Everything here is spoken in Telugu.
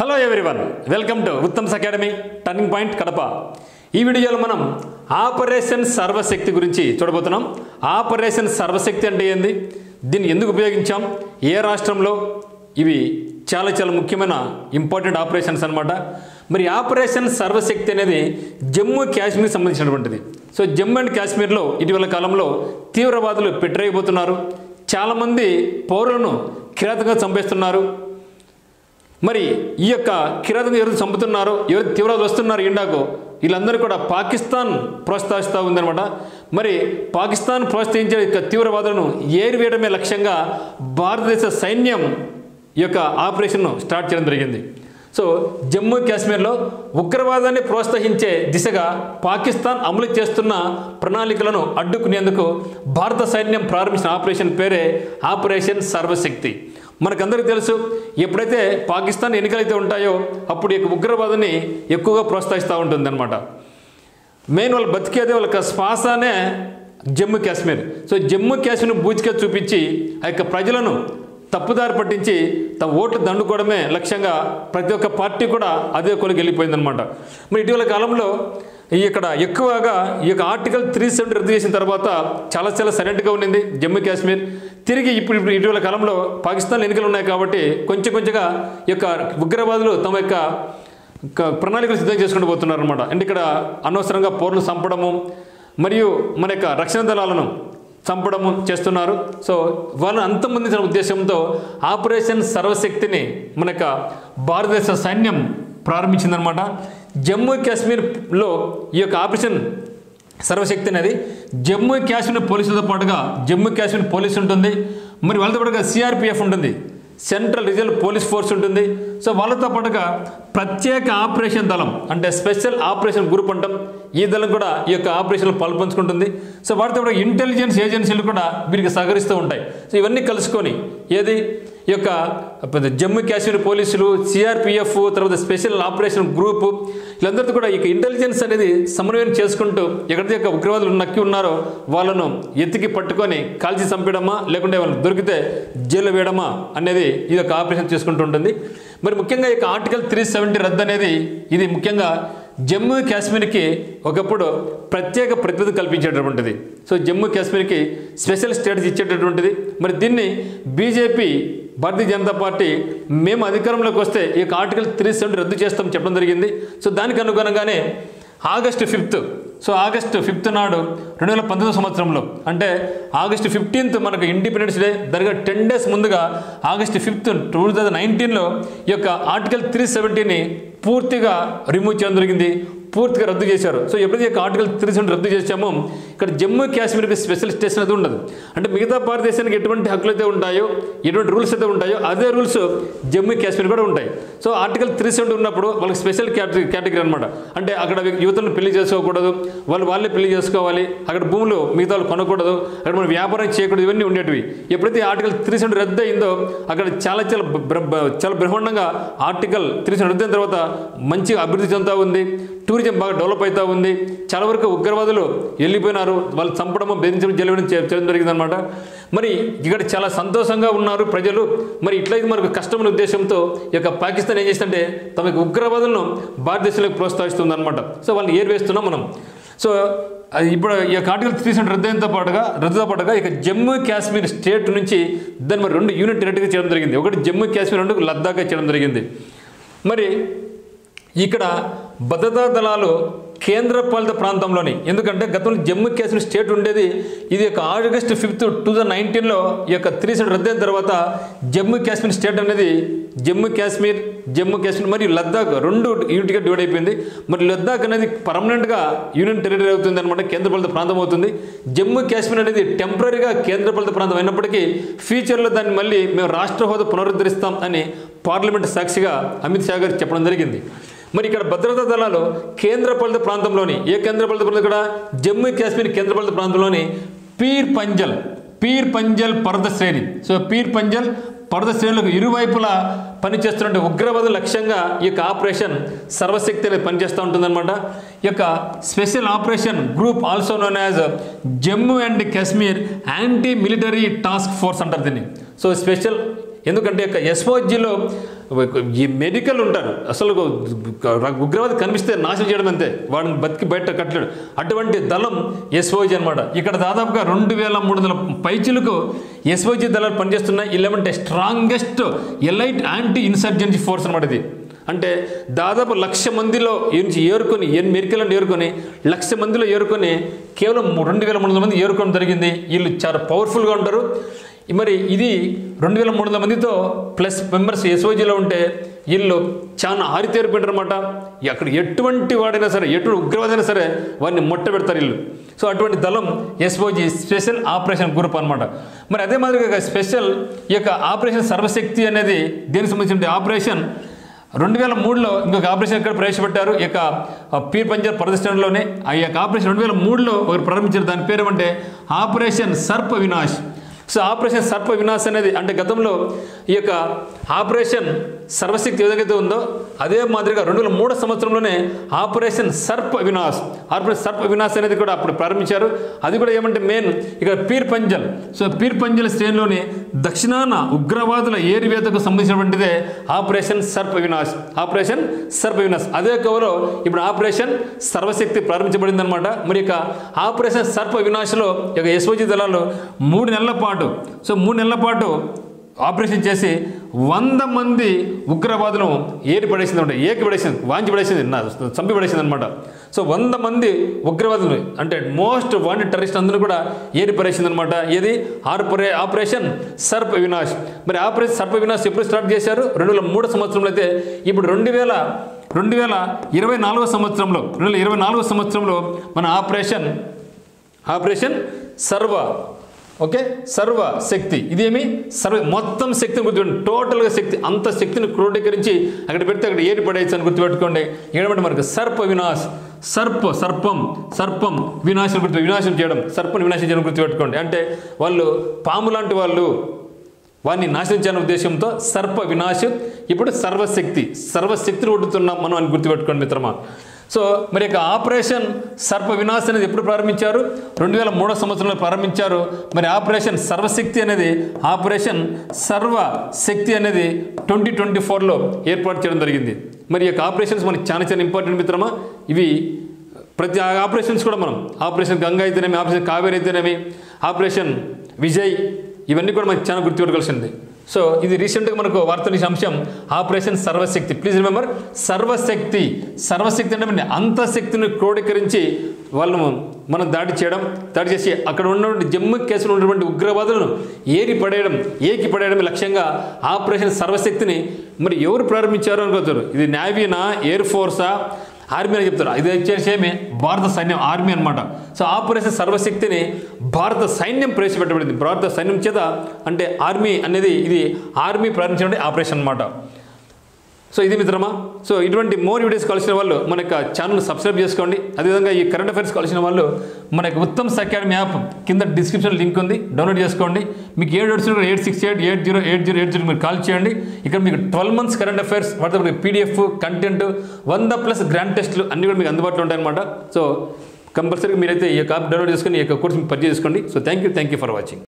Hello everyone, welcome to Uttam's academy turning point Kadapa. ఈ వీడియోలో మనం ఆపరేషన్ సర్వశక్తి గురించి చూడబోతున్నాం. ఆపరేషన్ సర్వశక్తి అంటే ఏంది, దీన్ని ఎందుకు ఉపయోగించాం, ఏ రాష్ట్రంలో, ఇవి చాలా ముఖ్యమైన ఇంపార్టెంట్ ఆపరేషన్స్ అనమాట. మరి ఆపరేషన్ సర్వశక్తి అనేది జమ్మూ కాశ్మీర్ సంబంధించినటువంటిది. సో జమ్మూ అండ్ కాశ్మీర్లో ఇటీవల కాలంలో తీవ్రవాదులు పెట్టరేయబోతున్నారు. చాలామంది పౌరులను కిరాతకంగా చంపేస్తున్నారు. మరి ఈ యొక్క కిరాతకంగా ఎవరు చంపుతున్నారో, ఎవరు తీవ్రవాదులు వస్తున్నారు ఇండియాకు, వీళ్ళందరూ కూడా పాకిస్తాన్ ప్రోత్సహిస్తూ ఉందన్నమాట. మరి పాకిస్తాన్ ప్రోత్సహించే తీవ్రవాదులను ఏరివేయడమే లక్ష్యంగా భారతదేశ సైన్యం ఈ యొక్క ఆపరేషన్ను స్టార్ట్ చేయడం జరిగింది. సో జమ్మూ కాశ్మీర్లో ఉగ్రవాదాన్ని ప్రోత్సహించే దిశగా పాకిస్తాన్ అమలు చేస్తున్న ప్రణాళికలను అడ్డుకునేందుకు భారత సైన్యం ప్రారంభించిన ఆపరేషన్ పేరే ఆపరేషన్ సర్వశక్తి. మనకందరికీ తెలుసు, ఎప్పుడైతే పాకిస్తాన్ ఎన్నికలైతే ఉంటాయో అప్పుడు ఉగ్రవాదాన్ని ఎక్కువగా ప్రోత్సహిస్తూ ఉంటుంది అనమాట. మెయిన్ వాళ్ళు బతికేదే వాళ్ళ శ్వాసనే జమ్మూ కాశ్మీర్. సో జమ్మూ కాశ్మీర్ను బూచిగా చూపించి ఆ యొక్క ప్రజలను తప్పుదారి పట్టించి తమ ఓట్లు దండుకోవడమే లక్ష్యంగా ప్రతి ఒక్క పార్టీ కూడా అదే కొలికి వెళ్ళిపోయిందనమాట. మరి ఇటీవల కాలంలో ఇక్కడ ఎక్కువగా ఈ యొక్క ఆర్టికల్ 370 రద్దు చేసిన తర్వాత చాలా సైలెంట్గా ఉండింది జమ్మూ కాశ్మీర్. తిరిగి ఇప్పుడు ఇటీవల కాలంలో పాకిస్తాన్ ఎన్నికలు ఉన్నాయి కాబట్టి కొంచెంగా ఈ యొక్క ఉగ్రవాదులు తమ యొక్క ప్రణాళికలు సిద్ధం చేసుకుంటూ పోతున్నారు అనమాట. అంటే ఇక్కడ అనవసరంగా పౌరులు చంపడము మరియు మన యొక్క రక్షణ దళాలను చంపడము చేస్తున్నారు. సో వాళ్ళని అంతమొందించిన ఉద్దేశంతో ఆపరేషన్ సర్వశక్తిని మన యొక్క భారతదేశ సైన్యం ప్రారంభించిందనమాట. జమ్మూ కాశ్మీర్లో ఈ యొక్క ఆపరేషన్ సర్వశక్తి అనేది జమ్మూ కాశ్మీర్ పోలీసులతో పాటుగా జమ్మూ కాశ్మీర్ పోలీసు ఉంటుంది, మరి వాళ్ళతో పాటుగా సిఆర్పిఎఫ్ ఉంటుంది, సెంట్రల్ రీజనల్ పోలీస్ ఫోర్స్ ఉంటుంది. సో వాళ్ళతో పాటుగా ప్రత్యేక ఆపరేషన్ దళం అంటే స్పెషల్ ఆపరేషన్ గ్రూప్ అంటాం, ఈ దళం కూడా ఈ యొక్క ఆపరేషన్లో పాల్పంచుకుంటుంది. సో వాటితో పాటు ఇంటెలిజెన్స్ ఏజెన్సీలు కూడా వీరికి సహకరిస్తూ ఉంటాయి. సో ఇవన్నీ కలుసుకొని ఏది ఈ యొక్క జమ్మూ కాశ్మీర్ పోలీసులు, సిఆర్పిఎఫ్, తర్వాత స్పెషల్ ఆపరేషన్ గ్రూపు, వీళ్ళందరితో కూడా ఈ ఇంటెలిజెన్స్ అనేది సమన్వయం చేసుకుంటూ ఎక్కడైతే యొక్క ఉగ్రవాదులు నక్కి ఉన్నారో వాళ్ళను ఎత్తికి పట్టుకొని కాల్చి చంపడమా లేకుంటే వాళ్ళు దొరికితే జైలు వేయడమా అనేది ఇది ఒక ఆపరేషన్ చేసుకుంటూ ఉంటుంది. మరి ముఖ్యంగా ఈ ఆర్టికల్ 370 రద్దు అనేది ఇది ముఖ్యంగా జమ్మూ కాశ్మీర్కి ఒకప్పుడు ప్రత్యేక ప్రతిపత్తి కల్పించేటటువంటిది. సో జమ్మూ కాశ్మీర్కి స్పెషల్ స్టేటస్ ఇచ్చేటటువంటిది. మరి దీన్ని బీజేపీ, భారతీయ జనతా పార్టీ మేము అధికారంలోకి వస్తే ఈ ఆర్టికల్ 370 రద్దు చేస్తాం చెప్పడం జరిగింది. సో దానికి అనుగుణంగానే ఆగస్టు 5 సో ఆగస్టు 5 నాడు 2019 సంవత్సరంలో అంటే ఆగస్టు 15 మనకు ఇండిపెండెన్స్ డే, దానిగా 10 డేస్ ముందుగా ఆగస్టు 5, 2019లో ఈ యొక్క ఆర్టికల్ 370ని పూర్తిగా రిమూవ్ చేయడం జరిగింది, పూర్తిగా రద్దు చేశారు. సో ఎప్పుడైతే ఆర్టికల్ 370 రద్దు చేసామో ఇక్కడ జమ్మూ కాశ్మీర్కి స్పెషల్ స్టేషన్ అది ఉండదు. అంటే మిగతా భారతదేశానికి ఎటువంటి హక్కులు అయితే ఉంటాయో, ఎటువంటి రూల్స్ అయితే ఉంటాయో అదే రూల్స్ జమ్మూ కాశ్మీర్ కూడా ఉంటాయి. సో ఆర్టికల్ 370 ఉన్నప్పుడు వాళ్ళకి స్పెషల్ కేటగిరీ అనమాట. అంటే అక్కడ యువతలను పెళ్లి చేసుకోకూడదు, వాళ్ళే పెళ్లి చేసుకోవాలి, అక్కడ భూములు మిగతా వాళ్ళు కొనకూడదు, అక్కడ మనం వ్యాపారం చేయకూడదు, ఇవన్నీ ఉండేటివి. ఎప్పుడైతే ఆర్టికల్ 370 రద్దు అయిందో అక్కడ చాలా బ్రహ్మాండంగా ఆర్టికల్ 370 రద్దు అయిన తర్వాత మంచిగా అభివృద్ధి చెందుతూ ఉంది, టూరిజం బాగా డెవలప్ అవుతూ ఉంది. చాలా వరకు ఉగ్రవాదులు వెళ్ళిపోయినారు, వాళ్ళు చంపడము, బెదిరించడం, జల్లడం చేయడం జరిగిందనమాట. మరి ఇక్కడ చాలా సంతోషంగా ఉన్నారు ప్రజలు. మరి ఇట్లయితే మనకు కష్టమైన ఉద్దేశంతో ఈ యొక్క పాకిస్తాన్ ఏం చేస్తుందంటే తమకు ఉగ్రవాదులను భారతదేశంలోకి ప్రోత్సహిస్తుంది అనమాట. సో వాళ్ళని ఏర్వేస్తున్నాం మనం. సో ఇప్పుడు ఈ యొక్క ఆర్టికల్ 370 రద్దుతో పాటుగా ఇక జమ్మూ కాశ్మీర్ స్టేట్ నుంచి దాన్ని మరి 2 యూనిట్ టెరిటరీగా చేయడం జరిగింది. ఒకటి జమ్మూ కాశ్మీర్, 2 లద్దాఖ్గా చేయడం జరిగింది. మరి ఇక్కడ భద్రతా దళాలు కేంద్రపాలిత ప్రాంతంలోని, ఎందుకంటే గతంలో జమ్మూ కాశ్మీర్ స్టేట్ ఉండేది, ఇది ఆగస్టు 5, 2019లో ఈ యొక్క 370 రద్దు అయిన తర్వాత జమ్మూ కాశ్మీర్ స్టేట్ అనేది జమ్మూ కాశ్మీర్ మరియు లద్దాఖ్ 2 యూనిట్గా డివైడ్ అయిపోయింది. మరి లద్దాఖ్ అనేది పర్మనెంట్గా యూనియన్ టెరిటరీ అవుతుంది అనమాట, కేంద్రపాలిత ప్రాంతం అవుతుంది. జమ్మూ కాశ్మీర్ అనేది టెంపరీగా కేంద్రపాలిత ప్రాంతం అయినప్పటికీ ఫ్యూచర్లో దాన్ని మళ్ళీ మేము రాష్ట్ర హోదా పునరుద్ధరిస్తాం అని పార్లమెంట్ సాక్షిగా అమిత్ షా గారు చెప్పడం జరిగింది. మరి ఇక్కడ భద్రతా దళాలు కేంద్రపాలిత ప్రాంతంలోని కేంద్రపాలిత ప్రాంతం ఇక్కడ జమ్మూ కాశ్మీర్ కేంద్రపాలిత ప్రాంతంలోని పీర్ పంజల్ పర్వత శ్రేణి. సో పీర్ పంజల్ పర్వత శ్రేణులకు ఇరువైపులా పనిచేస్తున్న ఉగ్రవాద లక్ష్యంగా ఈ యొక్క ఆపరేషన్ సర్వశక్తి అనేది పనిచేస్తూ ఉంటుందన్నమాట. ఈ యొక్క special operation group also known as Jammu and Kashmir anti military task force అంటారు దీన్ని. సో స్పెషల్ ఎందుకంటే ఎస్ఓజిలో ఈ మెడికల్ ఉంటారు, అసలు ఉగ్రవాది కనిపిస్తే నాశనం చేయడం అంతే, వాడిని బతికి బయట కట్టలేడు. అటువంటి దళం ఎస్ఓజీ అనమాట. ఇక్కడ దాదాపుగా 2300 పైచులకు ఎస్ఓజీ దళాలు పనిచేస్తున్నాయి. ఇలాంటి strongest elite anti insurgency force అనమాట ఇది. అంటే దాదాపు 1,00,000 మందిలో నుంచి ఏరుకొని మెరికలను ఏరుకొని 1,00,000 మందిలో ఏరుకొని కేవలం 2300 మంది ఏరుకోవడం జరిగింది. వీళ్ళు చాలా పవర్ఫుల్గా ఉంటారు. మరి ఇది 2300 మందితో ప్లస్ మెంబర్స్ ఎస్ఓజీలో ఉంటే వీళ్ళు చాలా ఆరితేరిపోయారు అనమాట. అక్కడ ఎటువంటి వాడైనా సరే, ఎటువంటి ఉగ్రవాదైనా సరే వాడిని మొట్ట పెడతారు వీళ్ళు. సో అటువంటి దళం ఎస్ఓజీ, స్పెషల్ ఆపరేషన్ గ్రూప్ అనమాట. మరి అదే మాదిరిగా స్పెషల్ ఈ యొక్క ఆపరేషన్ సర్వశక్తి అనేది దేనికి సంబంధించిన ఆపరేషన్ 2003లో ఇంకొక ఆపరేషన్ ఇక్కడ ప్రవేశపెట్టారు. ఈ యొక్క పీర్ పంజాబ్ ప్రదర్శనలోనే ఆ యొక్క ఆపరేషన్ 2003లో ఒకరు ప్రారంభించారు. దాని పేరు అంటే ఆపరేషన్ సర్ప వినాశ్. సో ఆపరేషన్ సర్ప వినాశ్ అనేది అంటే గతంలో ఈ యొక్క ఆపరేషన్ సర్వశక్తి ఏ విధంగా ఉందో అదే మాదిరిగా 2003 సంవత్సరంలోనే ఆపరేషన్ సర్ప వినాశ్, ఆపరేషన్ సర్ప వినాశ్ అనేది కూడా అప్పుడు ప్రారంభించారు. అది కూడా ఏమంటే మెయిన్ ఇక్కడ పీర్ పంజల్. సో పీర్ పంజల్ శ్రేణిలోని దక్షిణాన ఉగ్రవాదుల ఏరివేతకు సంబంధించినటువంటిదే ఆపరేషన్ సర్ప వినాశ్, ఆపరేషన్ సర్ప వినాశ్. అదే కవలో ఇప్పుడు ఆపరేషన్ సర్వశక్తి ప్రారంభించబడింది అనమాట. మరి ఇక ఆపరేషన్ సర్ప వినాశ్లో ఇక ఎస్ఓజీ దళాలు 3 నెలల పాటు, సో 3 నెలల పాటు ఆపరేషన్ చేసి 100 మంది ఉగ్రవాదులను పడేసింది అనమాట. పడేసింది, వాంచి పడేసింది, చంపి పడేసింది అనమాట. సో 100 మంది ఉగ్రవాదులు అంటే మోస్ట్ వాంటెడ్ టెర్రరిస్ట్ అందరూ కూడా పడేసింది అనమాట. ఏది ఆపరేషన్ సర్ప వినాశ్. మరి ఆపరేషన్ సర్ప వినాశ్ ఎప్పుడు స్టార్ట్ చేశారు? 2003 సంవత్సరంలో అయితే ఇప్పుడు 2024 సంవత్సరంలో 2024 సంవత్సరంలో మన ఆపరేషన్ సర్వ శక్తి. ఇదేమి మొత్తం శక్తిని గుర్తుపెట్టుకోండి, టోటల్గా శక్తి, అంత శక్తిని క్రోడీకరించి అక్కడ పెడితే అక్కడ పడేయచ్చు అని గుర్తుపెట్టుకోండి. ఏమంటే మనకు సర్ప వినాశ్, సర్పం వినాశం వినాశం చేయడం, సర్పని వినాశం చేయడం గుర్తుపెట్టుకోండి. అంటే వాళ్ళు పాము లాంటి వాళ్ళు, వాడిని నాశనం చేయాలనే ఉద్దేశంతో సర్ప వినాశం. ఇప్పుడు సర్వశక్తిని ఒడ్డుతున్నాం మనం అని గుర్తుపెట్టుకోండి మిత్రమా. సో మరి యొక్క ఆపరేషన్ సర్ప వినాశ్ అనేది ఎప్పుడు ప్రారంభించారు? 2003 సంవత్సరంలో ప్రారంభించారు. మరి ఆపరేషన్ సర్వశక్తి అనేది 2024లో ఏర్పాటు చేయడం జరిగింది. మరి యొక్క ఆపరేషన్స్ మనకి చాలా ఇంపార్టెంట్ మిత్రమా. ఇవి ప్రతి ఆపరేషన్స్ కూడా మనం ఆపరేషన్ గంగా అయితేనేమి, ఆపరేషన్ కావేరి అయితేనేమి, ఆపరేషన్ విజయ్, ఇవన్నీ కూడా మనకి చాలా గుర్తుపెట్టుకోవాల్సింది. సో ఇది రీసెంట్గా మనకు వార్తలు ఇచ్చిన అంశం ఆపరేషన్ సర్వశక్తి. ప్లీజ్ రిమెంబర్, సర్వశక్తి అంటే అంత శక్తిని క్రోడీకరించి వాళ్ళను మనం దాడి చేసి అక్కడ ఉన్నటువంటి జమ్మూ కేసులో ఉన్నటువంటి ఉగ్రవాదులను ఏకి పడేయడం లక్ష్యంగా ఆపరేషన్ సర్వశక్తిని మరి ఎవరు ప్రారంభించారు అనుకోతారు. ఇది నేవీనా, ఎయిర్ ఫోర్సా, ఆర్మీ అని చెప్తారు. ఇది వచ్చేసేమే భారత సైన్యం, ఆర్మీ అనమాట. సో ఆపరేషన్ సర్వశక్తిని భారత సైన్యం ప్రవేశపెట్టబడింది. భారత సైన్యం చేత అంటే ఆర్మీ అనేది ఇది ఆర్మీ ప్రారంభించిన ఆపరేషన్ అనమాట. సో ఇది మిత్రమా. సో ఇటువంటి మోర్ వీడియోస్ కావాల్సిన వాళ్ళు మన యొక్క ఛానల్ని సబ్స్క్రైబ్ చేసుకోండి. అదేవిధంగా ఈ కరెంట్ అఫైర్స్ కావాల్సిన వాళ్ళు మన యొక్క ఉత్తమ్ అకాడమీ యాప్ కింద డిస్క్రిప్షన్ లింక్ ఉంది, డౌన్లోడ్ చేసుకోండి. మీకు 868808080 మీరు కాల్ చేయండి. ఇక్కడ మీకు 12 months కరెంట్ అఫైర్స్ వాటి PDF కంటెంట్ 100+ గ్రాండ్ టెస్ట్లు అన్నీ కూడా మీకు అందుబాటులో ఉంటాయన్నమాట. సో కంపల్సరీగా మీరైతే ఈ యొక్క యాప్ డౌన్లోడ్ చేసుకొని ఈ యొక్క కోర్స్ పర్చేజ్ చేసుకోండి. So thank you for watching.